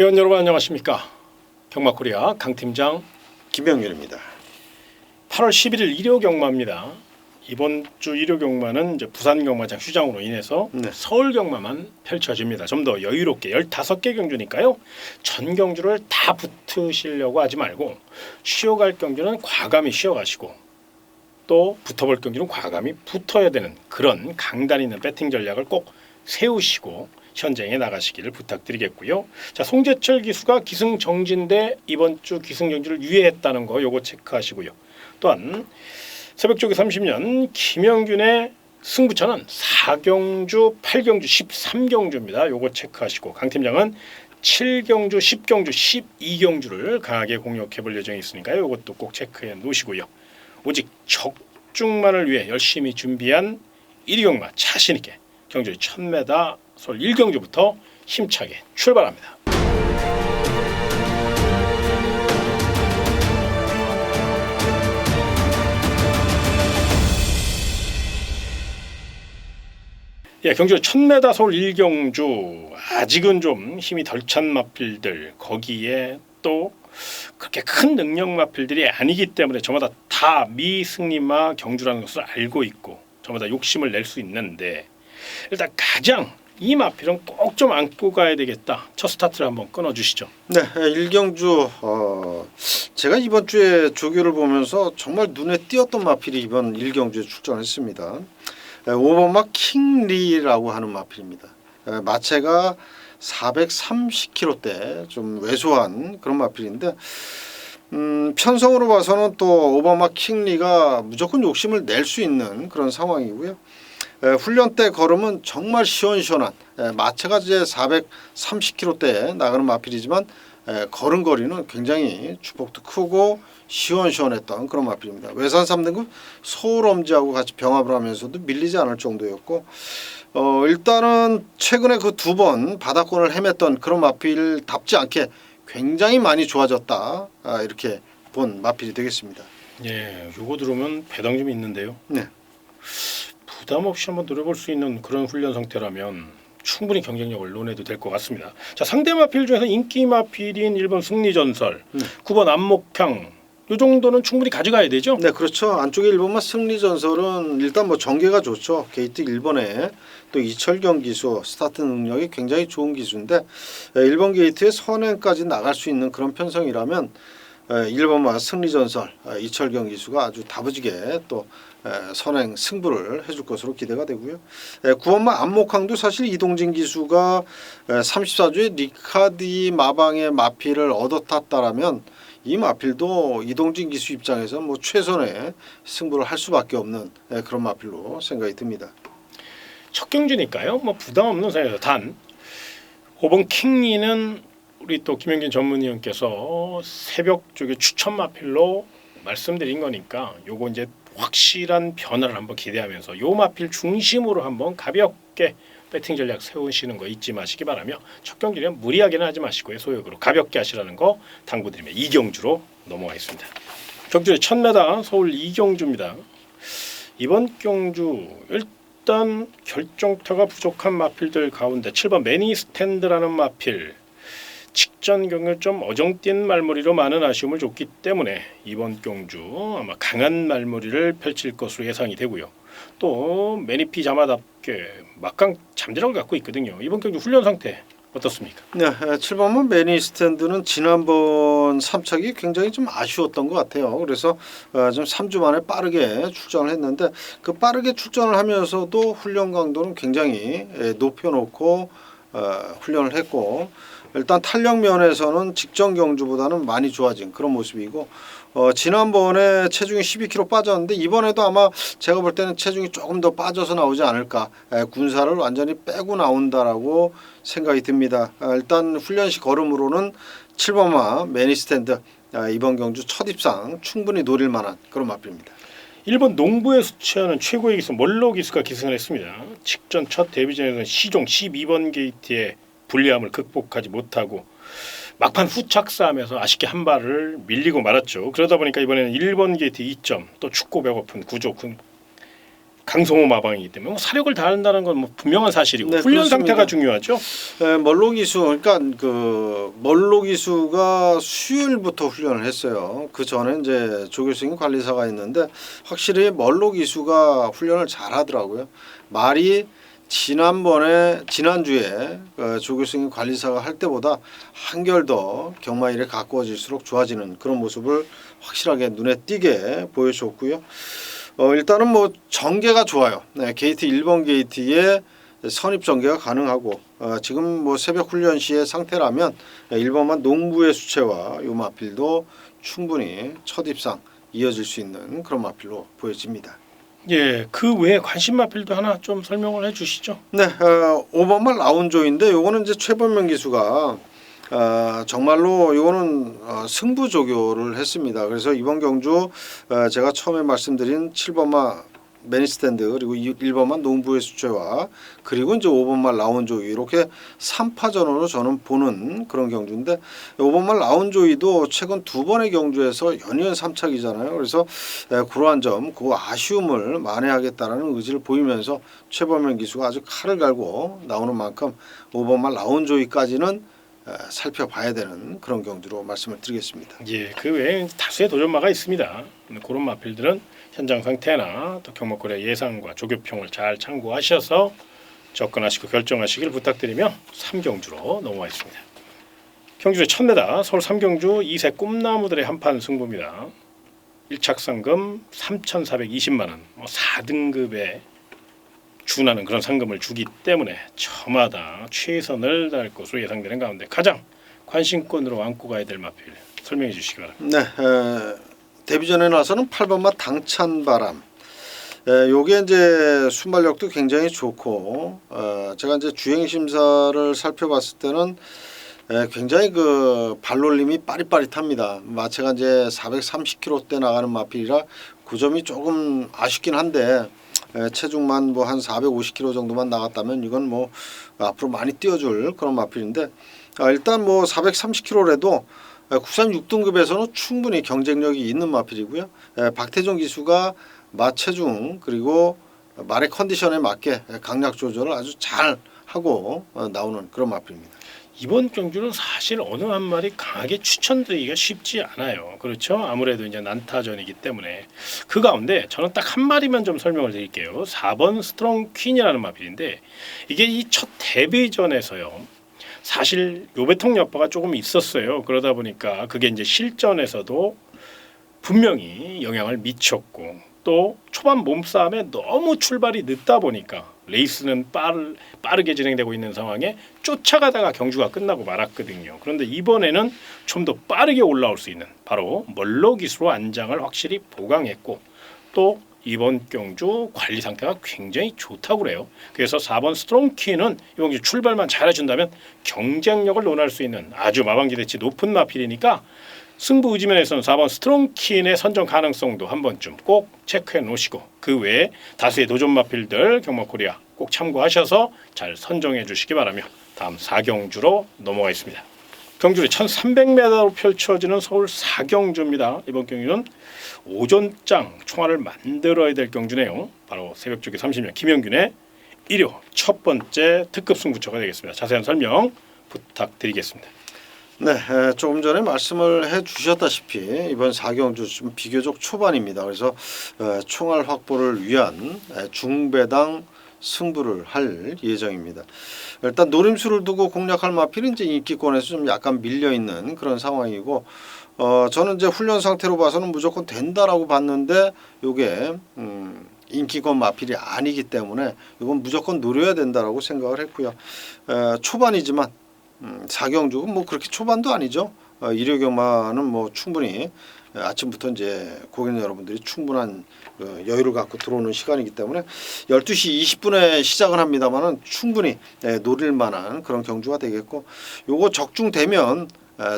회원 여러분 안녕하십니까? 경마코리아 강팀장 김병렬입니다. 8월 11일 일요 경마입니다. 이번 주 일요 경마는 이제 부산 경마장 휴장으로 인해서 서울 경마만 펼쳐집니다. 좀 더 여유롭게 15개 경주니까요. 전 경주를 다 붙으시려고 하지 말고 쉬어갈 경주는 과감히 쉬어가시고 또 붙어볼 경주는 과감히 붙어야 되는 그런 강단 있는 배팅 전략을 꼭 세우시고 현장에 나가시기를 부탁드리겠고요. 자, 송재철 기수가 기승정지인데 이번 주 기승정지를 유예했다는 거 요거 체크하시고요. 또한 새벽조기 30년 김영균의 승부처는 4경주, 8경주, 13경주입니다. 요거 체크하시고 강 팀장은 7경주, 10경주, 12경주를 강하게 공략해 볼 예정이 있으니까요. 요것도 꼭 체크해 놓으시고요. 오직 적중만을 위해 열심히 준비한 1위 경마 자신 있게 경주 1000m 서울 1경주부터 힘차게 출발합니다. 예, 경주 1000m 서울 1경주 아직은 좀 힘이 덜 찬 마필들 거기에 또 그렇게 큰 능력 마필들이 아니기 때문에 저마다 다 미승리마 경주라는 것을 알고 있고 저마다 욕심을 낼 수 있는데 일단 가장 이 마필은 꼭 좀 안고 가야 되겠다. 첫 스타트를 한번 끊어주시죠. 네, 1경주 제가 이번 주에 조교를 보면서 정말 눈에 띄었던 마필이 이번 1경주에 출전했습니다. 5번마 킹리라고 하는 마필입니다. 마체가 430kg대 좀 왜소한 그런 마필인데 편성으로 봐서는 또 5번마 킹리가 무조건 욕심을 낼 수 있는 그런 상황이고요. 훈련 때 걸음은 정말 시원시원한 마체가 이제 430kg대에 나가는 마필이지만 걸음거리는 굉장히 주폭도 크고 시원시원했던 그런 마필입니다. 외산 3등급 서울엄지하고 같이 병합을 하면서도 밀리지 않을 정도였고 일단은 최근에 그 2번 바닥권을 헤맸던 그런 마필답지 않게 굉장히 많이 좋아졌다 이렇게 본 마필이 되겠습니다. 예, 요거 들으면 배당 좀 있는데요. 네. 부담 없이 한번 노려볼 수 있는 그런 훈련 상태라면 충분히 경쟁력을 논해도 될 것 같습니다. 자, 상대 마필 중에서 인기 마필인 1번 승리전설, 9번 안목향 이 정도는 충분히 가져가야 되죠? 네, 그렇죠. 안쪽에 1번만 승리전설은 일단 뭐 전개가 좋죠. 게이트 1번에 또 이철경 기수 스타트 능력이 굉장히 좋은 기수인데 1번 게이트에 선행까지 나갈 수 있는 그런 편성이라면 1번만 승리전설 이철경 기수가 아주 다부지게 또 선행 승부를 해줄 것으로 기대가 되고요. 9번마 안목항도 사실 이동진 기수가 34주에 리카디 마방의 마필을 얻어탔다라면 이 마필도 이동진 기수 입장에서 뭐 최선의 승부를 할 수밖에 없는 그런 마필로 생각이 듭니다. 첫 경주니까요. 뭐 부담 없는 사이에서 단 5번 킹리는 우리 또 김영균 전문위원께서 새벽 쪽에 추천 마필로 말씀드린 거니까 요거 이제 확실한 변화를 한번 기대하면서 요 마필 중심으로 한번 가볍게 배팅 전략 세우시는 거 잊지 마시기 바라며 첫 경기는 무리하게는 하지 마시고요. 소액으로 가볍게 하시라는 거 당부드리며 2경주로 넘어가겠습니다. 경주의 1000m 서울 2경주입니다. 이번 경주 일단 결정타가 부족한 마필들 가운데 7번 매니스탠드라는 마필 직전 경을 좀 어정뛴 말머리로 많은 아쉬움을 줬기 때문에 이번 경주 아마 강한 말머리를 펼칠 것으로 예상이 되고요. 또 매니피 자마답게 막강 잠재력을 갖고 있거든요. 이번 경주 훈련 상태 어떻습니까? 네, 7번은 매니스탠드는 지난번 3착이 굉장히 좀 아쉬웠던 것 같아요. 그래서 좀 3주 만에 빠르게 출전을 했는데 그 빠르게 출전을 하면서도 훈련 강도는 굉장히 높여놓고 훈련을 했고 일단 탄력 면에서는 직전 경주보다는 많이 좋아진 그런 모습이고 지난번에 체중이 12kg 빠졌는데 이번에도 아마 제가 볼 때는 체중이 조금 더 빠져서 나오지 않을까 군살을 완전히 빼고 나온다라고 생각이 듭니다. 일단 훈련시 걸음으로는 7번마 매니스탠드 이번 경주 첫 입상 충분히 노릴 만한 그런 마필입니다. 1번 농부에 수취하는 최고의 기수 멀로 기수가 기승을 했습니다. 직전 첫 데뷔전에서는 시종 12번 게이트의 불리함을 극복하지 못하고 막판 후착 싸움에서 아쉽게 한 발을 밀리고 말았죠. 그러다 보니까 이번에는 1번 게이트 2점 또 춥고 배고픈 구조 강성호 마방이기 때문에 사력을 다한다는 건 뭐 분명한 사실이고 네, 훈련 그렇습니다. 상태가 중요하죠. 멀로 기수 그러니까 그 멀로 기수가 수요일부터 훈련을 했어요. 그 전에 이제 조교수님 관리사가 있는데 확실히 멀로 기수가 훈련을 잘하더라고요. 말이 지난주에 조교수님 관리사가 할 때보다 한결 더 경마일에 가까워질수록 좋아지는 그런 모습을 확실하게 눈에 띄게 보여줬고요. 일단은 뭐 전개가 좋아요. 네, 게이트 1번 게이트에 선입 전개가 가능하고 지금 뭐 새벽 훈련 시의 상태라면 1번만 농부의 수채화 요 마필도 충분히 첫 입상 이어질 수 있는 그런 마필로 보여집니다. 예, 그 외에 관심 마필도 하나 좀 설명을 해주시죠. 네, 5번만 라운조인데 요거는 이제 최범명 기수가 정말로 이거는 승부 조교를 했습니다. 그래서 이번 경주 제가 처음에 말씀드린 7번마 매니스탠드 그리고 1번만 농부의 수채화 그리고 이제 5번만 라운조이 이렇게 3파전으로 저는 보는 그런 경주인데 5번만 라운조이도 최근 두 번의 경주에서 연이은 3착이잖아요. 그래서 그러한 점, 그 아쉬움을 만회하겠다라는 의지를 보이면서 최범현 기수가 아주 칼을 갈고 나오는 만큼 5번만 라운조이까지는 살펴봐야 되는 그런 경주로 말씀을 드리겠습니다. 예, 그 외에 다수의 도전마가 있습니다. 그런 마필들은 현장 상태나 또 경마골의 예상과 조교평을 잘 참고하셔서 접근하시고 결정하시길 부탁드리며 3경주로 넘어가겠습니다. 경주의 첫 매다 서울 3경주 2세 꿈나무들의 한판 승부입니다. 1착 상금 3,420만 원, 4등급에 준하는 그런 상금을 주기 때문에 저마다 최선을 다할 것으로 예상되는 가운데 가장 관심권으로 안고 가야 될 마필 설명해 주시기 바랍니다. 네, 데뷔전에 나서는 8번마 당찬바람. 요게 이제 순발력도 굉장히 좋고 제가 이제 주행 심사를 살펴봤을 때는 굉장히 그 발놀림이 빠릿빠릿합니다. 마체가 이제 430km대 나가는 마필이라 그 점이 조금 아쉽긴 한데 체중만 뭐 한 450kg 정도만 나갔다면 이건 뭐 앞으로 많이 뛰어줄 그런 마필인데 일단 뭐 430kg라도 국산 6등급에서는 충분히 경쟁력이 있는 마필이고요. 박태종 기수가 마체중 그리고 말의 컨디션에 맞게 강약 조절을 아주 잘 하고 나오는 그런 마필입니다. 이번 경주는 사실 어느 한 마리 강하게 추천드리기가 쉽지 않아요. 그렇죠? 아무래도 이제 난타전이기 때문에 그 가운데 저는 딱 한 마리만 좀 설명을 드릴게요. 4번 스트롱 퀸이라는 마필인데 이게 이 첫 데뷔전에서요. 사실 요배통 여파가 조금 있었어요. 그러다 보니까 그게 이제 실전에서도 분명히 영향을 미쳤고 또 초반 몸싸움에 너무 출발이 늦다 보니까 레이스는 빠르게 진행되고 있는 상황에 쫓아가다가 경주가 끝나고 말았거든요. 그런데 이번에는 좀 더 빠르게 올라올 수 있는 바로 멀로 기수로 안장을 확실히 보강했고 또 이번 경주 관리 상태가 굉장히 좋다고 그래요. 그래서 4번 스트롱키는 이번 경주 출발만 잘해준다면 경쟁력을 논할 수 있는 아주 마방기대치 높은 마필이니까 승부 의지면에서는 4번 스트롱킨의 선정 가능성도 한 번쯤 꼭 체크해 놓으시고 그 외에 다수의 도전 마필들 경마코리아 꼭 참고하셔서 잘 선정해 주시기 바라며 다음 4경주로 넘어가겠습니다. 경주를 1300m로 펼쳐지는 서울 4경주입니다. 이번 경주는 오전장 총알을 만들어야 될 경주네요. 바로 새벽쪽에 30년 김영균의 일요 첫 번째 특급 승부처가 되겠습니다. 자세한 설명 부탁드리겠습니다. 네, 조금 전에 말씀을 해주셨다시피 이번 4경주 좀 비교적 초반입니다. 그래서 총알 확보를 위한 중배당 승부를 할 예정입니다. 일단 노림수를 두고 공략할 마필은 이제 인기권에서 좀 약간 밀려 있는 그런 상황이고, 저는 이제 훈련 상태로 봐서는 무조건 된다라고 봤는데 요게 인기권 마필이 아니기 때문에 이건 무조건 노려야 된다라고 생각을 했고요. 초반이지만 4경주 뭐 그렇게 초반도 아니죠. 일요경마는 뭐 충분히 아침부터 이제 고객 여러분들이 충분한 여유를 갖고 들어오는 시간이기 때문에 12시 20분에 시작을 합니다만은 충분히 노릴 만한 그런 경주가 되겠고, 요거 적중되면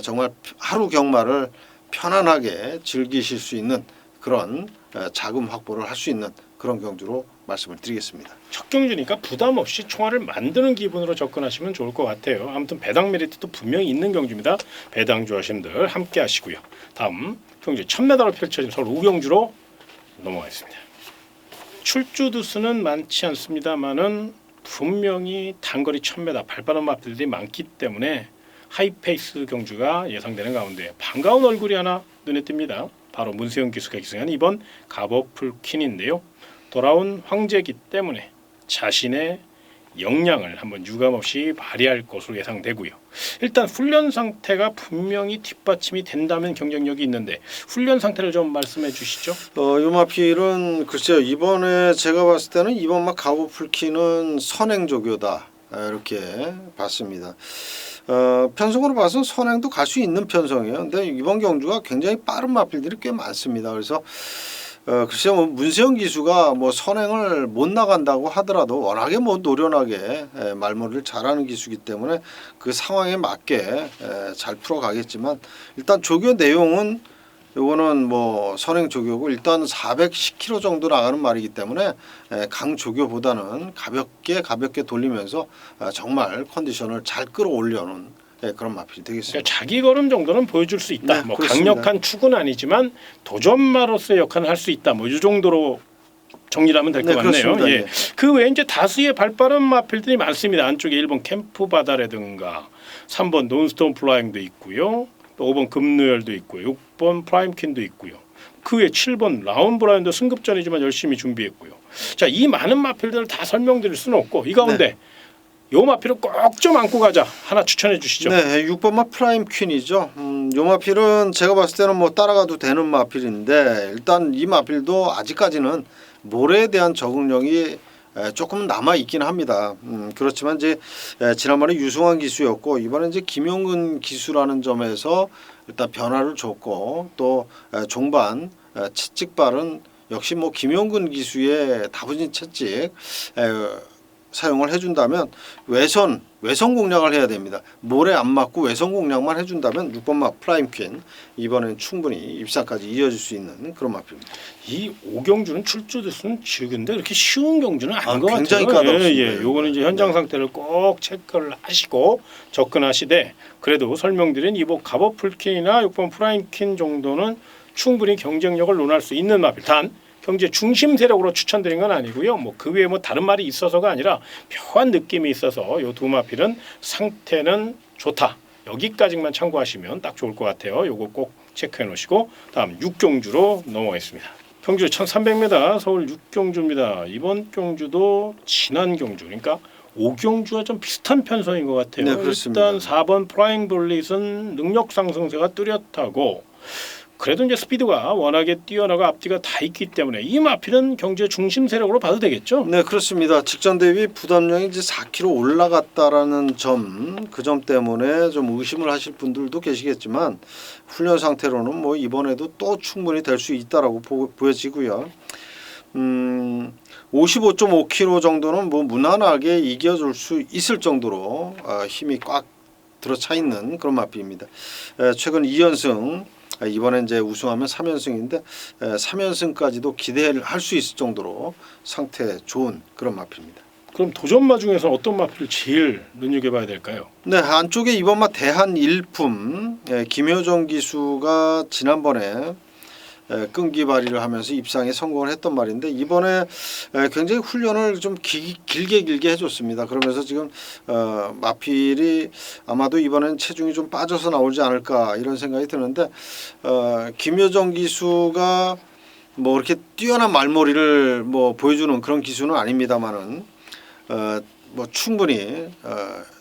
정말 하루 경마를 편안하게 즐기실 수 있는 그런 자금 확보를 할 수 있는 그런 경주로 말씀을 드리겠습니다. 첫 경주니까 부담 없이 총알을 만드는 기분으로 접근하시면 좋을 것 같아요. 아무튼 배당 메리트도 분명히 있는 경주입니다. 배당 좋아하시는 분들 함께 하시고요. 다음 경주 1000m로 펼쳐진 서울 우경주로 넘어가겠습니다. 출주 두수는 많지 않습니다만은 분명히 단거리 1000m 발빠른 마필들이 많기 때문에 하이페이스 경주가 예상되는 가운데 반가운 얼굴이 하나 눈에 띕니다. 바로 문세영 기수가 기승한 이번 가버풀퀸인데요. 돌아온 황제이기 때문에 자신의 역량을 한번 유감없이 발휘할 것으로 예상되고요. 일단 훈련 상태가 분명히 뒷받침이 된다면 경쟁력이 있는데 훈련 상태를 좀 말씀해 주시죠. 이 마필은 글쎄요, 이번에 제가 봤을 때는 이번 막 가버풀키는 선행조교다 이렇게 봤습니다. 편성으로 봐서 선행도 갈 수 있는 편성이에요. 근데 이번 경주가 굉장히 빠른 마필들이 꽤 많습니다. 그래서 글쎄요, 뭐 문세영 기수가 뭐 선행을 못 나간다고 하더라도 워낙에 뭐 노련하게 말머리를 잘하는 기수기 때문에 그 상황에 맞게 잘 풀어가겠지만 일단 조교 내용은 요거는 뭐 선행 조교고 일단 410km 정도 나가는 말이기 때문에 강 조교보다는 가볍게 돌리면서 정말 컨디션을 잘 끌어올려는 그런 마필이 되겠습니다. 그러니까 자기 걸음 정도는 보여줄 수 있다. 네, 뭐 그렇습니다. 강력한 축은 아니지만 도전마로서의 역할을 할 수 있다. 뭐 이 정도로 정리를 하면 될 것 같네요. 그렇습니다. 예. 그 외에 이제 다수의 발빠른 마필들이 많습니다. 안쪽에 1번 캠프 바다라든가 3번 논스톤 플라잉도 있고요. 또 5번 금노열도 있고요. 6번 프라임퀸도 있고요. 그 외에 7번 라운 브라이언도 승급전이지만 열심히 준비했고요. 자, 이 많은 마필들을 다 설명드릴 수는 없고 이 가운데 요 마필을 꼭 좀 안고 가자 하나 추천해 주시죠. 네, 6번마 프라임 퀸이죠. 요 마필은 제가 봤을 때는 뭐 따라가도 되는 마필인데 일단 이 마필도 아직까지는 모래에 대한 적응력이 조금 남아 있긴 합니다. 그렇지만 이제 지난번에 유승환 기수였고 이번에 이제 김용근 기수라는 점에서 일단 변화를 줬고 또 종반 채찍발은 역시 뭐 김용근 기수의 다부진 채찍 사용을 해준다면 외선 공략을 해야 됩니다. 모래 안 맞고 외선 공략만 해준다면 6번마 프라임퀸 이번엔 충분히 입상까지 이어질 수 있는 그런 마필입니다. 이 오경주는 출주 두수는 적은데 그렇게 쉬운 경주는 아닌 것 굉장히 같아요. 까다롭습니다. 요거는 이제 현장 상태를 꼭 체크를 하시고 접근하시되 그래도 설명드린 이번 가버풀퀸이나 6번 프라임퀸 정도는 충분히 경쟁력을 논할 수 있는 마필. 단 경제 중심 세력으로 추천드린 건 아니고요. 뭐 그 외에 뭐 다른 말이 있어서가 아니라 묘한 느낌이 있어서 요 두 마필은 상태는 좋다. 여기까지만 참고하시면 딱 좋을 것 같아요. 요거 꼭 체크해 놓으시고 다음 6경주로 넘어가겠습니다. 경주 1300m 서울 6경주입니다. 이번 경주도 지난 경주 그러니까 5경주와 좀 비슷한 편성인 것 같아요. 네, 그렇습니다. 일단 4번 프라잉 블릿은 능력 상승세가 뚜렷하고 그래도 이제 스피드가 워낙에 뛰어나고 앞뒤가 다 있기 때문에 이 마필은 경주의 중심 세력으로 봐도 되겠죠? 네, 그렇습니다. 직전 대비 부담량이 이제 4kg 올라갔다라는 점, 그 점 때문에 좀 의심을 하실 분들도 계시겠지만 훈련 상태로는 뭐 이번에도 또 충분히 될 수 있다라고 보여지고요. 55.5kg 정도는 뭐 무난하게 이겨줄 수 있을 정도로 힘이 꽉 들어차 있는 그런 마필입니다. 최근 2연승. 이번에 이제 우승하면 3연승인데 3연승까지도 기대를 할 수 있을 정도로 상태 좋은 그런 마필입니다. 그럼 도전마 중에서 어떤 마필을 제일 눈여겨봐야 될까요? 네, 안쪽에 이번마 대한일품 김효정 기수가 지난번에 끈기 발휘를 하면서 입상에 성공을 했던 말인데 이번에 굉장히 훈련을 좀 길게 해줬습니다. 그러면서 지금 마필이 아마도 이번엔 체중이 좀 빠져서 나오지 않을까 이런 생각이 드는데 김효정 기수가 뭐 이렇게 뛰어난 말머리를 뭐 보여주는 그런 기수는 아닙니다만은 뭐 충분히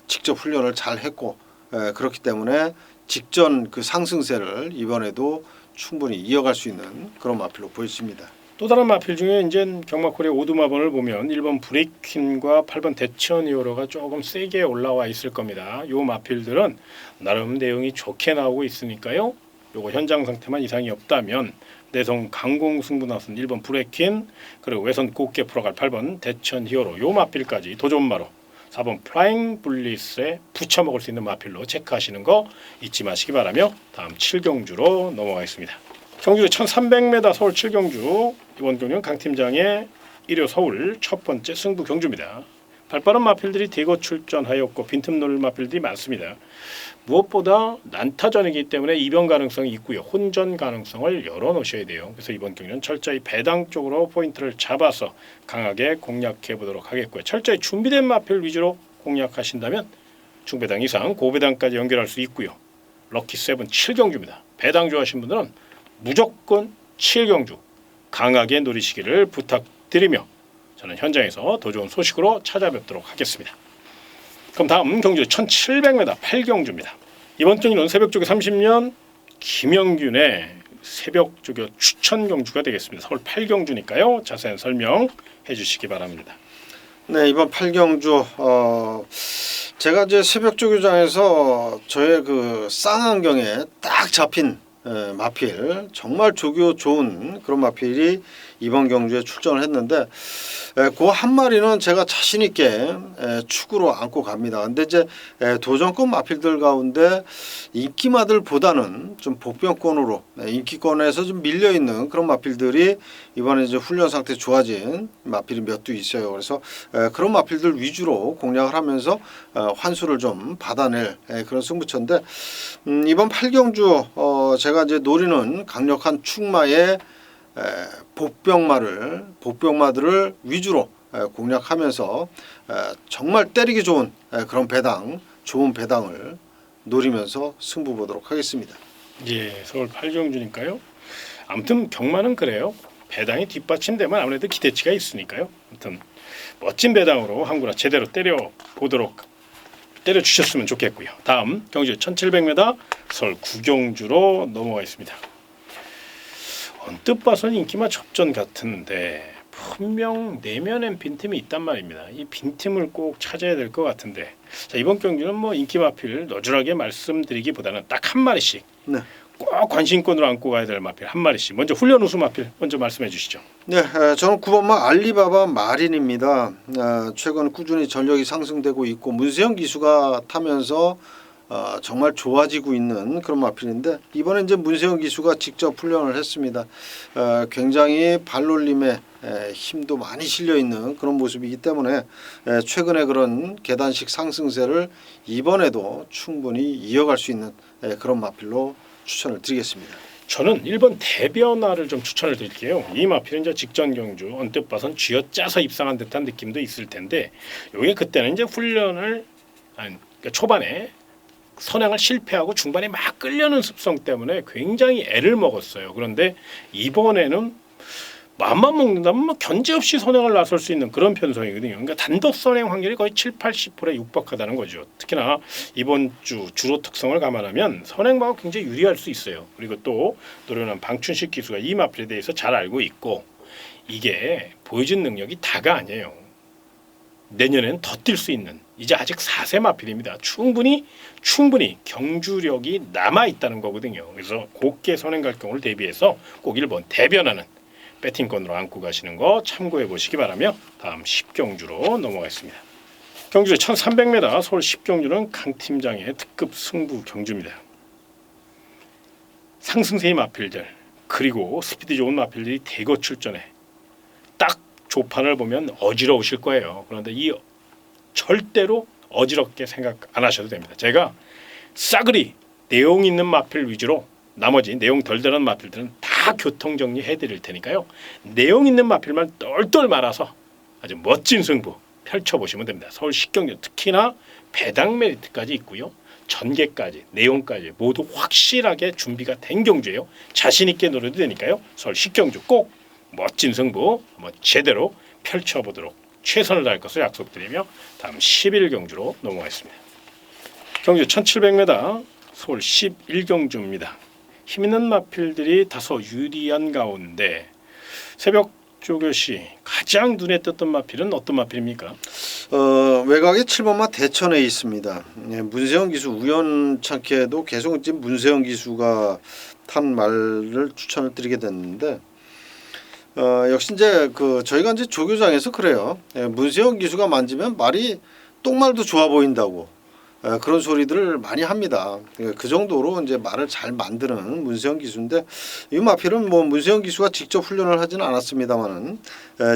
직접 훈련을 잘 했고 그렇기 때문에 직전 그 상승세를 이번에도 충분히 이어갈 수 있는 그런 마필로 보여집니다. 또 다른 마필 중에 이제 경마코리아 오두마번을 보면 1번 브레이퀸과 8번 대천이오로가 조금 세게 올라와 있을 겁니다. 요 마필들은 나름 내용이 좋게 나오고 있으니까요. 요거 현장 상태만 이상이 없다면 내성 강공 승부 나선 1번 브레이퀸 그리고 외선 곱게 풀어갈 8번 대천히어로 요 마필까지 도전마로 4번 플라잉 블리스에 붙여 먹을 수 있는 마필로 체크하시는 거 잊지 마시기 바라며 다음 7경주로 넘어가겠습니다. 경주 1300m 서울 7경주 이번 경주는 강 팀장의 1호 서울 첫 번째 승부 경주입니다. 발빠른 마필들이 대거 출전하였고 빈틈 노릴 마필들이 많습니다. 무엇보다 난타전이기 때문에 이변 가능성이 있고요. 혼전 가능성을 열어놓으셔야 돼요. 그래서 이번 경기는 철저히 배당 쪽으로 포인트를 잡아서 강하게 공략해 보도록 하겠고요. 철저히 준비된 마필 위주로 공략하신다면 중배당 이상 고배당까지 연결할 수 있고요. 럭키 세븐 7경주입니다. 배당 좋아하시는 분들은 무조건 7경주 강하게 노리시기를 부탁드리며 저는 현장에서 더 좋은 소식으로 찾아뵙도록 하겠습니다. 그럼 다음 경주 1700m 8경주입니다. 이번 경기는 새벽조교 30년 김영균의 새벽조교 추천 경주가 되겠습니다. 서울 8경주니까요. 자세한 설명해 주시기 바랍니다. 네, 이번 8경주 제가 이제 새벽조교장에서 저의 그 쌍안경에 딱 잡힌 마필, 정말 조교 좋은 그런 마필이 이번 경주에 출전을 했는데 그 한 마리는 제가 자신 있게 축으로 안고 갑니다. 근데 이제 도전권 마필들 가운데 인기마들보다는 좀 복병권으로 인기권에서 좀 밀려 있는 그런 마필들이 이번에 이제 훈련 상태 좋아진 마필이 몇 두 있어요. 그래서 그런 마필들 위주로 공략을 하면서 환수를 좀 받아낼 그런 승부처인데 이번 8경주 제가 이제 노리는 강력한 축마의 복병마들을 위주로 공략하면서 정말 때리기 좋은 그런 배당, 좋은 배당을 노리면서 승부 보도록 하겠습니다. 예, 서울 8경주니까요. 아무튼 경마는 그래요. 배당이 뒷받침되면 아무래도 기대치가 있으니까요. 아무튼 멋진 배당으로 한구나 제대로 때려 주셨으면 좋겠고요. 다음 경주 1700m 서울 9경주로 넘어가겠습니다. 언뜻 봐서는 인기마 접전 같은데 분명 내면엔 빈틈이 있단 말입니다. 이 빈틈을 꼭 찾아야 될 것 같은데 자, 이번 경기는 뭐 인기 마필 너줄하게 말씀드리기보다는 딱 한 마리씩 네. 꼭 관심권으로 안고 가야 될 마필 한 마리씩 먼저 훈련 우수 마필 먼저 말씀해 주시죠. 네, 저는 9번마 알리바바 마린입니다. 최근 꾸준히 전력이 상승되고 있고 문세영 기수가 타면서 정말 좋아지고 있는 그런 마필인데 이번에 이제 문세영 기수가 직접 훈련을 했습니다. 굉장히 발놀림에 힘도 많이 실려 있는 그런 모습이기 때문에 최근에 그런 계단식 상승세를 이번에도 충분히 이어갈 수 있는 그런 마필로 추천을 드리겠습니다. 저는 1번 대변화를 좀 추천을 드릴게요. 이 마필은 이제 직전 경주 언뜻 봐선 쥐어짜서 입상한 듯한 느낌도 있을 텐데 요게 그때는 이제 훈련을 그러니까 초반에 선행을 실패하고 중반에 막 끌려는 습성 때문에 굉장히 애를 먹었어요. 그런데 이번에는 맘만 먹는다면 뭐 견제 없이 선행을 나설 수 있는 그런 편성이거든요. 그러니까 단독 선행 확률이 거의 70-80%에 육박하다는 거죠. 특히나 이번 주 주로 특성을 감안하면 선행방어 굉장히 유리할 수 있어요. 그리고 또 노련한 방춘식 기수가 이 마필에 대해서 잘 알고 있고 이게 보여준 능력이 다가 아니에요. 내년엔 더 뛸 수 있는 이제 아직 4세 마필입니다. 충분히 경주력이 남아 있다는 거거든요. 그래서 곱게 선행 갈 경우를 대비해서 꼭 1번 대변하는 배팅권으로 안고 가시는 거 참고해 보시기 바라며 다음 10경주로 넘어가겠습니다. 경주 1300m 서울 10경주는 강 팀장의 특급 승부 경주입니다. 상승세의 마필들 그리고 스피드 좋은 마필들이 대거 출전해 딱 조판을 보면 어지러우실 거예요. 그런데 이 절대로 어지럽게 생각 안 하셔도 됩니다. 제가 싸그리 내용 있는 마필 위주로 나머지 내용 덜 들은 마필들은 다 교통 정리해 드릴 테니까요. 내용 있는 마필만 똘똘 말아서 아주 멋진 승부 펼쳐보시면 됩니다. 서울 10경주 특히나 배당 메리트까지 있고요. 전개까지 내용까지 모두 확실하게 준비가 된 경주예요. 자신 있게 노려도 되니까요. 서울 10경주 꼭 멋진 승부 한번 제대로 펼쳐보도록 최선을 다할 것을 약속드리며 다음 11경주로 넘어가겠습니다. 경주 1700m 서울 11경주입니다. 힘있는 마필들이 다소 유리한 가운데 새벽 조교시 가장 눈에 띄었던 마필은 어떤 마필입니까? 외곽에 7번마 대천에 있습니다. 문세영 기수 우연찮게도 계속 이제 문세영 기수가 탄 말을 추천을 드리게 됐는데 역시 이제 저희가 이제 조교장에서 그래요. 문세영 기수가 만지면 말이 똥말도 좋아 보인다고 그런 소리들을 많이 합니다. 그 정도로 이제 말을 잘 만드는 문세영 기수인데 이 마필은 뭐 문세영 기수가 직접 훈련을 하지는 않았습니다만은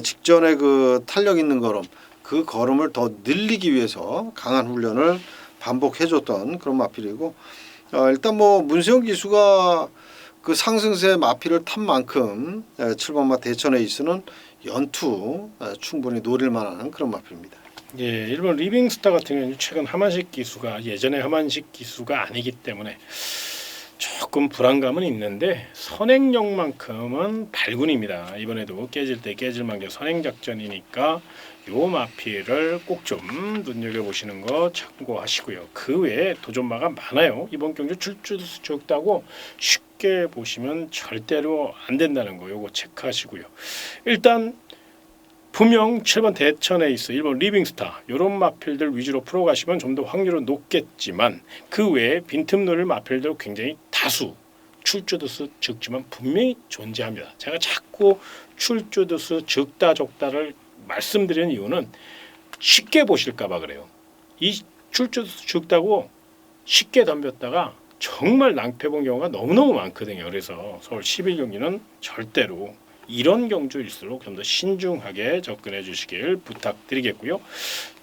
직전에 그 탄력 있는 걸음 그 걸음을 더 늘리기 위해서 강한 훈련을 반복해줬던 그런 마필이고 일단 뭐 문세영 기수가 그 상승세 마필을 탄 만큼 7번마 대천 에이스는 연투 충분히 노릴 만한 그런 마필입니다. 예, 일본 리빙스타 같은 경우는 최근 하만식 기수가 예전의 하만식 기수가 아니기 때문에 조금 불안감은 있는데 선행력만큼은 발군입니다. 이번에도 깨질 때 깨질 만큼 선행 작전이니까 요 마필을 꼭 좀 눈여겨보시는 거 참고하시고요. 그 외에 도전마가 많아요. 이번 경주 출주도 적다고 쉽게 보시면 절대로 안 된다는 거 요거 체크하시고요. 일단 분명 7번 대천 에이스, 1번 리빙스타 이런 마필들 위주로 풀어가시면 좀 더 확률은 높겠지만 그 외에 빈틈 노릴 마필들 굉장히 다수 출조도수 적지만 분명히 존재합니다. 제가 자꾸 출조도수 적다 적다를 말씀드리는 이유는 쉽게 보실까 봐 그래요. 이 출조도수 적다고 쉽게 덤볐다가 정말 낭패 본 경우가 너무너무 많거든요. 그래서 서울 11경기는 절대로 이런 경주일수록 좀 더 신중하게 접근해 주시길 부탁드리겠고요.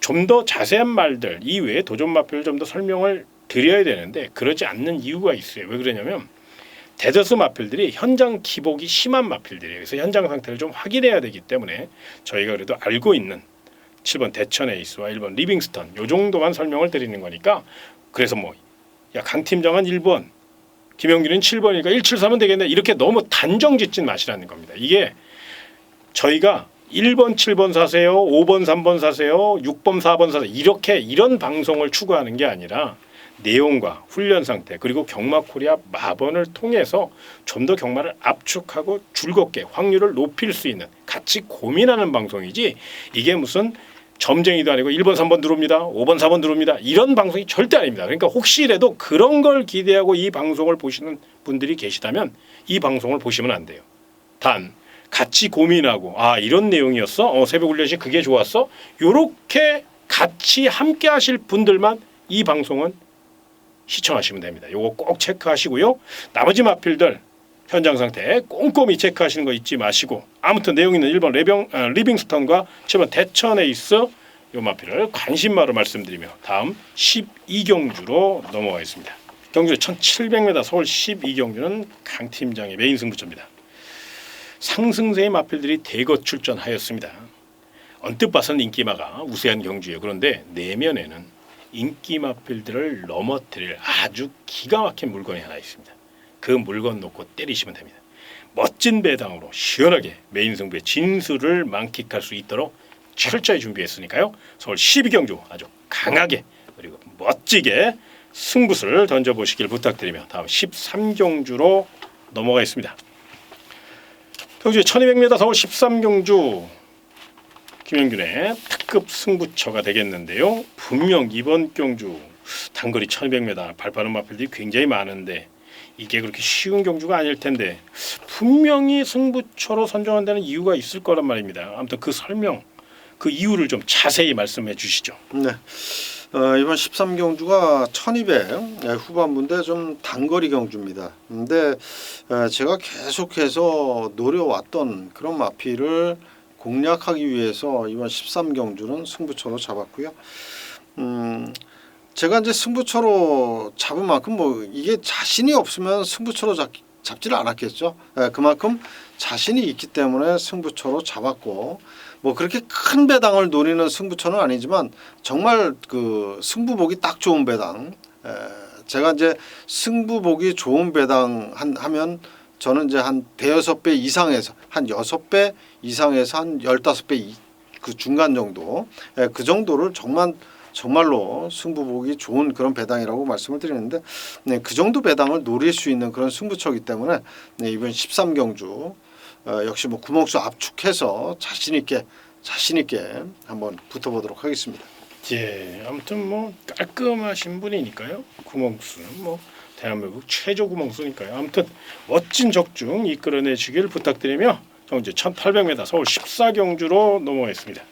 좀 더 자세한 말들 이외에 도전 마표를 좀 더 설명을 드려야 되는데 그러지 않는 이유가 있어요. 왜 그러냐면 대다수 마필들이 현장 기복이 심한 마필들이에요. 그래서 현장 상태를 좀 확인해야 되기 때문에 저희가 그래도 알고 있는 7번 대천 에이스와 1번 리빙스턴 요 정도만 설명을 드리는 거니까 그래서 뭐 야 강 팀장은 1번 김영균은 7번이니까 173은 되겠네. 이렇게 너무 단정 짓진 마시라는 겁니다. 이게 저희가 1번 7번 사세요. 5번 3번 사세요. 6번 4번 사세요. 이렇게 이런 방송을 추구하는 게 아니라 내용과 훈련 상태 그리고 경마 코리아 마번을 통해서 좀 더 경마를 압축하고 즐겁게 확률을 높일 수 있는 같이 고민하는 방송이지 이게 무슨 점쟁이도 아니고 1번 3번 들어옵니다. 5번 4번 들어옵니다. 이런 방송이 절대 아닙니다. 그러니까 혹시라도 그런 걸 기대하고 이 방송을 보시는 분들이 계시다면 이 방송을 보시면 안 돼요. 단 같이 고민하고 아 이런 내용이었어? 새벽 훈련시 그게 좋았어? 요렇게 같이 함께 하실 분들만 이 방송은 시청하시면 됩니다. 요거 꼭 체크하시고요. 나머지 마필들 현장 상태 꼼꼼히 체크하시는 거 잊지 마시고 아무튼 내용 있는 1번 리빙스턴과 7번 대천 에이스 요 마필을 관심마로 말씀드리며 다음 12경주로 넘어가겠습니다. 경주 1700m 서울 12경주는 강 팀장의 메인 승부처입니다. 상승세의 마필들이 대거 출전하였습니다. 언뜻 봐선 인기마가 우세한 경주예요. 그런데 내면에는 인기 마필들을 넘어뜨릴 아주 기가 막힌 물건이 하나 있습니다. 그 물건 놓고 때리시면 됩니다. 멋진 배당으로 시원하게 메인 승부의 진수를 만끽할 수 있도록 철저히 준비했으니까요. 서울 12경주 아주 강하게 그리고 멋지게 승부수를 던져보시길 부탁드리며 다음 13경주로 넘어가겠습니다. 경주 1200m 서울 13경주 김영균의 특급 승부처가 되겠는데요. 분명 이번 경주 단거리 1200m 발빠른 마필들이 굉장히 많은데 이게 그렇게 쉬운 경주가 아닐 텐데 분명히 승부처로 선정한다는 이유가 있을 거란 말입니다. 아무튼 그 설명, 그 이유를 좀 자세히 말씀해 주시죠. 네, 이번 13경주가 1200 후반부인데 좀 단거리 경주입니다. 근데 제가 계속해서 노려왔던 그런 마필을 공략하기 위해서 이번 13경주는 승부처로 잡았고요. 제가 이제 승부처로 잡은 만큼 뭐 이게 자신이 없으면 승부처로 잡지를 않았겠죠. 그만큼 자신이 있기 때문에 승부처로 잡았고 뭐 그렇게 큰 배당을 노리는 승부처는 아니지만 정말 그 승부보기 딱 좋은 배당. 제가 이제 승부보기 좋은 배당 하면 저는 이제 한 대여섯 배 이상에서 한 6배 이상에서 한 15배 그 중간 정도 그 정도를 정말로 승부보기 좋은 그런 배당이라고 말씀을 드리는데 네, 그 정도 배당을 노릴 수 있는 그런 승부처이기 때문에 네, 이번 13경주 역시 뭐 구멍수 압축해서 자신 있게 한번 붙어보도록 하겠습니다. 예, 아무튼 뭐 깔끔하신 분이니까요. 구멍수는 뭐 대한민국 최저 구멍수니까요. 아무튼 멋진 적중 이끌어내시길 부탁드리며 경주 1800m 서울 14경주로 넘어가겠습니다.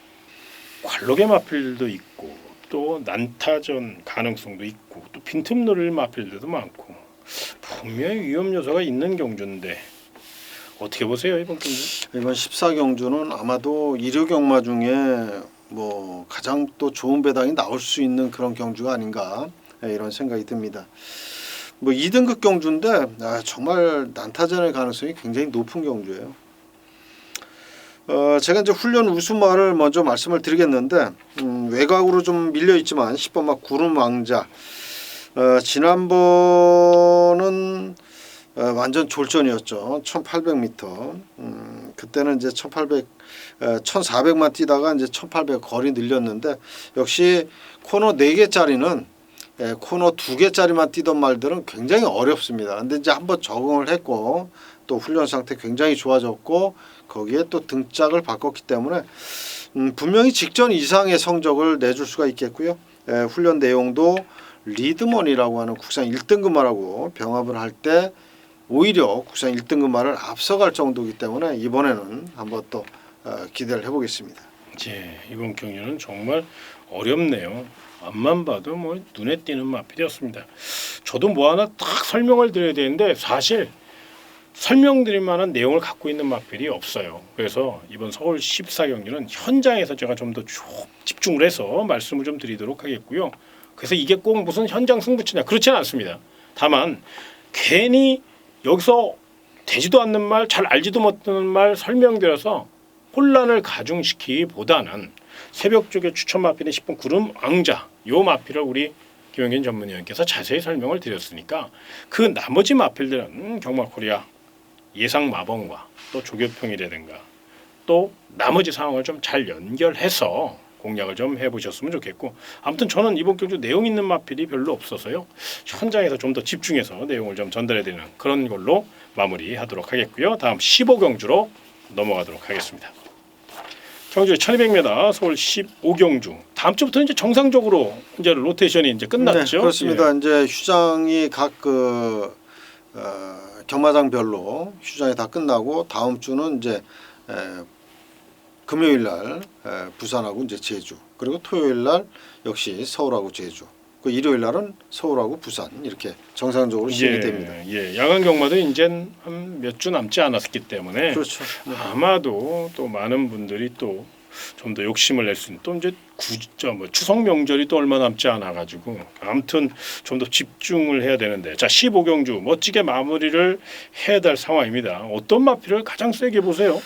관록의 마필도 있고 또 난타전 가능성도 있고 또 빈틈 노릴 마필들도 많고 분명히 위험 요소가 있는 경주인데 어떻게 보세요 이번 경주? 이번 14경주는 아마도 1호 경마 중에 뭐 가장 또 좋은 배당이 나올 수 있는 그런 경주가 아닌가 이런 생각이 듭니다. 뭐 2등급 경주인데 정말 난타전의 가능성이 굉장히 높은 경주예요. 제가 이제 훈련 우수마를 먼저 말씀을 드리겠는데 외곽으로 좀 밀려 있지만 10번 막 구름 왕자 지난번은 완전 졸전이었죠. 1800m. 그때는 이제 1400만 뛰다가 이제 1800 거리 늘렸는데 역시 코너 4개짜리는 코너 2개짜리만 뛰던 말들은 굉장히 어렵습니다. 근데 이제 한번 적응을 했고 또 훈련 상태 굉장히 좋아졌고 거기에 또 등짝을 바꿨기 때문에 분명히 직전 이상의 성적을 내줄 수가 있겠고요. 훈련 내용도 리드먼이라고 하는 국산 1등급마라고 병합을 할 때 오히려 국산 1등급마를 앞서갈 정도이기 때문에 이번에는 한번 또 기대를 해보겠습니다. 예, 이번 경기는 정말 어렵네요. 앞만 봐도 뭐 눈에 띄는 마필이었습니다. 저도 뭐 하나 딱 설명을 드려야 되는데 사실 설명드릴 만한 내용을 갖고 있는 마필이 없어요. 그래서 이번 서울 14경기는 현장에서 제가 좀 더 집중을 해서 말씀을 좀 드리도록 하겠고요. 그래서 이게 꼭 무슨 현장 승부처냐 그렇지는 않습니다. 다만 괜히 여기서 되지도 않는 말, 잘 알지도 못하는 말 설명드려서 혼란을 가중시키기보다는 새벽 쪽에 추천 마필인 10번 구름 왕자 요 마필을 우리 김영균 전문위원께서 자세히 설명을 드렸으니까 그 나머지 마필들은 경마코리아 예상 마번과 또 조교평이라든가 또 나머지 상황을 좀 잘 연결해서 공략을 좀 해보셨으면 좋겠고 아무튼 저는 이번 경주 내용 있는 마필이 별로 없어서요. 현장에서 좀 더 집중해서 내용을 좀 전달해드리는 그런 걸로 마무리하도록 하겠고요. 다음 15경주로 넘어가도록 하겠습니다. 경주 1200m 서울 15경주 다음 주부터 이제 정상적으로 이제 로테이션이 이제 끝났죠. 네, 그렇습니다. 예. 이제 휴장이 각 경마장별로 휴장이 다 끝나고 다음 주는 이제 금요일 날 부산하고 이제 제주 그리고 토요일 날 역시 서울하고 제주 그 일요일 날은 서울하고 부산 이렇게 정상적으로 시행이 됩니다. 예, 야간 경마도 이제 한 몇 주 남지 않았기 때문에 그렇죠. 네. 아마도 또 많은 분들이 또 좀 더 욕심을 낼 수 있는 또 이제 추석 명절이 또 얼마 남지 않아 가지고 아무튼 좀 더 집중을 해야 되는데 자 15경주 멋지게 마무리를 해야 될 상황입니다. 어떤 마필을 가장 세게 보세요?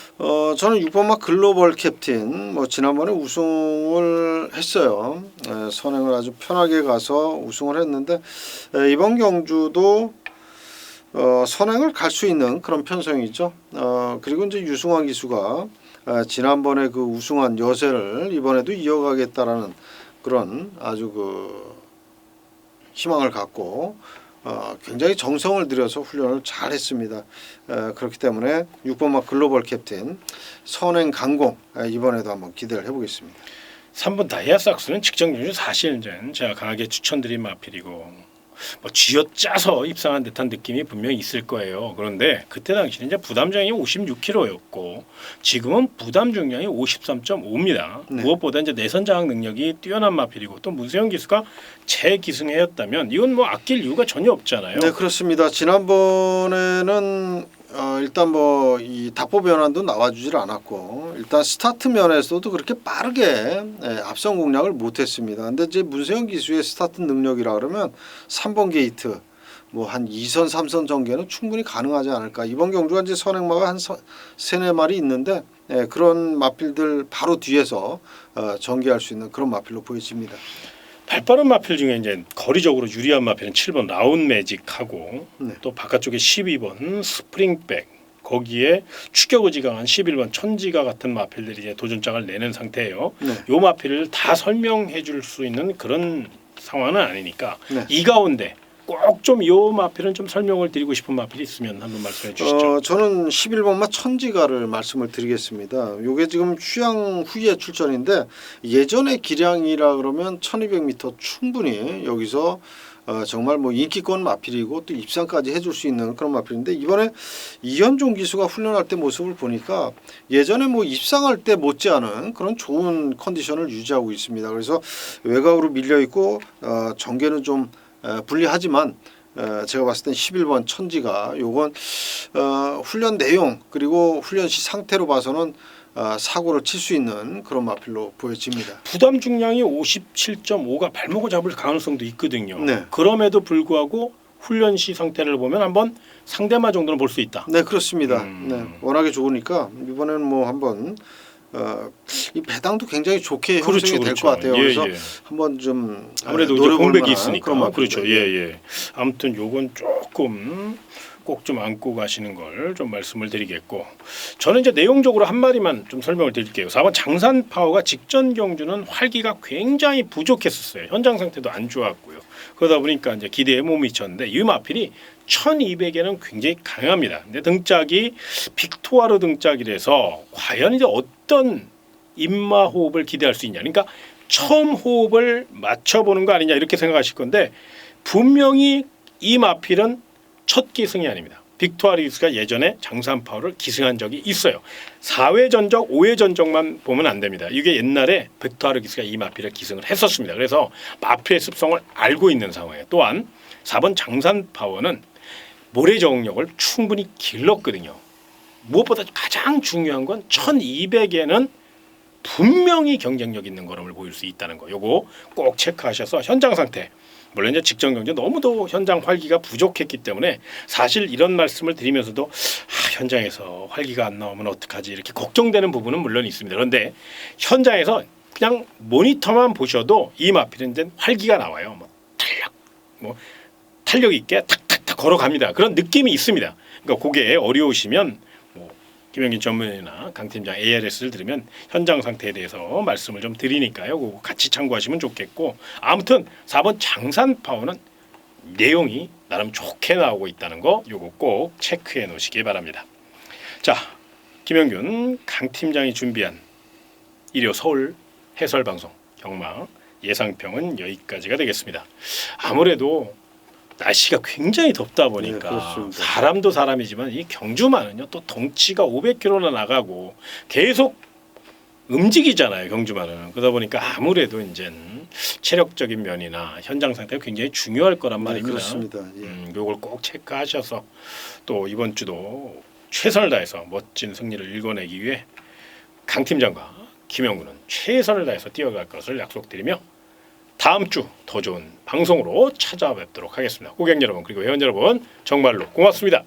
저는 6번 막 글로벌 캡틴 뭐 지난번에 우승을 했어요. 선행을 아주 편하게 가서 우승을 했는데 이번 경주도 선행을 갈 수 있는 그런 편성이죠. 그리고 이제 유승환 기수가 지난번에 그 우승한 여세를 이번에도 이어가겠다라는 그런 아주 그 희망을 갖고 굉장히 정성을 들여서 훈련을 잘 했습니다. 그렇기 때문에 6번 막 글로벌 캡틴 선행 강공 이번에도 한번 기대를 해보겠습니다. 3번 다이아삭스는 직전 경주 사실 이제 제가 강하게 추천드린 마필이고 뭐 쥐어짜서 입상한 듯한 느낌이 분명히 있을 거예요. 그런데 그때 당시는 이제 부담 중량이 56kg였고 지금은 부담 중량이 53.5입니다. 네. 무엇보다 이제 내선 장악 능력이 뛰어난 마필이고 또 문세영 기수가 재기승해였다면 이건 뭐 아낄 이유가 전혀 없잖아요. 네, 그렇습니다. 지난번에는 일단 뭐 이 답보 변환도 나와주질 않았고 일단 스타트 면에서도 그렇게 빠르게 앞선 공략을 못했습니다. 근데 이제 문세영 기수의 스타트 능력이라 그러면 3번 게이트 뭐 한 2선 3선 전개는 충분히 가능하지 않을까. 이번 경주가 이제 선행마가 한 3-4마리 있는데 그런 마필들 바로 뒤에서 전개할 수 있는 그런 마필로 보여집니다. 발빠른 마필 중에 이제 거리적으로 유리한 마필은 7번 라운 매직하고 네. 또 바깥쪽에 12번 스프링백 거기에 추격 의지가 강한 11번 천지가 같은 마필들이 이제 도전장을 내는 상태예요. 네. 요 마필을 다 설명해 줄 수 있는 그런 상황은 아니니까 네. 이 가운데 꼭 좀 요 마필은 좀 설명을 드리고 싶은 마필이 있으면 한번 말씀해 주시죠. 저는 11번마 천지가를 말씀을 드리겠습니다. 요게 지금 휴양 후에 출전인데 예전의 기량이라 그러면 1200m 충분히 여기서 정말 뭐 인기권 마필이고 또 입상까지 해줄 수 있는 그런 마필인데 이번에 이현종 기수가 훈련할 때 모습을 보니까 예전에 뭐 입상할 때 못지않은 그런 좋은 컨디션을 유지하고 있습니다. 그래서 외곽으로 밀려 있고 전개는 좀 불리하지만 제가 봤을 땐 11번 천지가 요건 훈련 내용 그리고 훈련 시 상태로 봐서는 사고를 칠 수 있는 그런 마필로 보여집니다. 부담 중량이 57.5가 발목을 잡을 가능성도 있거든요. 네. 그럼에도 불구하고 훈련 시 상태를 보면 한번 상대마 정도는 볼 수 있다. 네, 그렇습니다. 네, 워낙에 좋으니까 이번에는 뭐 한번 이 배당도 굉장히 좋게 그렇죠, 형성이 될 것 같아요. 예, 그래서 예. 한번 좀 아무래도 이제 노려볼 공백이 만한 있으니까 그런 마필입니다. 그렇죠. 예. 아무튼 요건 조금 꼭 좀 안고 가시는 걸 좀 말씀을 드리겠고, 저는 이제 내용적으로 한 마디만 좀 설명을 드릴게요. 4번 장산 파워가 직전 경주는 활기가 굉장히 부족했었어요. 현장 상태도 안 좋았고요. 그러다 보니까 이제 기대에 못 미쳤는데 이 마필이 1200에는 굉장히 강합니다. 근데 등짝이 빅토아르 등짝이라서 과연 이제 어떤 입마 호흡을 기대할 수 있냐. 그러니까 처음 호흡을 맞춰보는 거 아니냐 이렇게 생각하실 건데, 분명히 이 마필은 첫 기승이 아닙니다. 빅토아리스가 예전에 장산파워를 기승한 적이 있어요. 4회 전적, 5회 전적만 보면 안 됩니다. 이게 옛날에 빅토아리스가 이 마필을 기승을 했었습니다. 그래서 마필의 습성을 알고 있는 상황이에요. 또한 4번 장산파워는 모래 적응력을 충분히 길렀거든요. 무엇보다 가장 중요한 건 1200에는 분명히 경쟁력 있는 걸음을 보일 수 있다는 거. 요거 꼭 체크하셔서 현장 상태, 물론 이제 직전 경주 너무도 현장 활기가 부족했기 때문에 사실 이런 말씀을 드리면서도 현장에서 활기가 안 나오면 어떡하지 이렇게 걱정되는 부분은 물론 있습니다. 그런데 현장에서 그냥 모니터만 보셔도 이 마필은 이제 활기가 나와요. 탄력 있게 탁탁탁 걸어갑니다. 그런 느낌이 있습니다. 그러니까 그게 어려우시면 김영균 전문의나 강 팀장 ARS를 들으면 현장 상태에 대해서 말씀을 좀 드리니까요. 그거 같이 참고하시면 좋겠고, 아무튼 4번 장산 파워는 내용이 나름 좋게 나오고 있다는 거 요거 꼭 체크해 놓으시기 바랍니다. 자, 김영균 강 팀장이 준비한 일요 서울 해설 방송 경마 예상평은 여기까지가 되겠습니다. 아무래도 날씨가 굉장히 덥다 보니까 네, 사람도 사람이지만 이 경주마는요 또 덩치가 500kg나 나가고 계속 움직이잖아요. 경주마는. 그러다 보니까 아무래도 이제 체력적인 면이나 현장 상태가 굉장히 중요할 거란 말입니다. 그렇습니다. 요걸 꼭 체크하셔서 또 이번 주도 최선을 다해서 멋진 승리를 일궈내기 위해 강 팀장과 김영구는 최선을 다해서 뛰어갈 것을 약속드리며 다음 주 더 좋은 방송으로 찾아뵙도록 하겠습니다. 고객 여러분 그리고 회원 여러분 정말로 고맙습니다.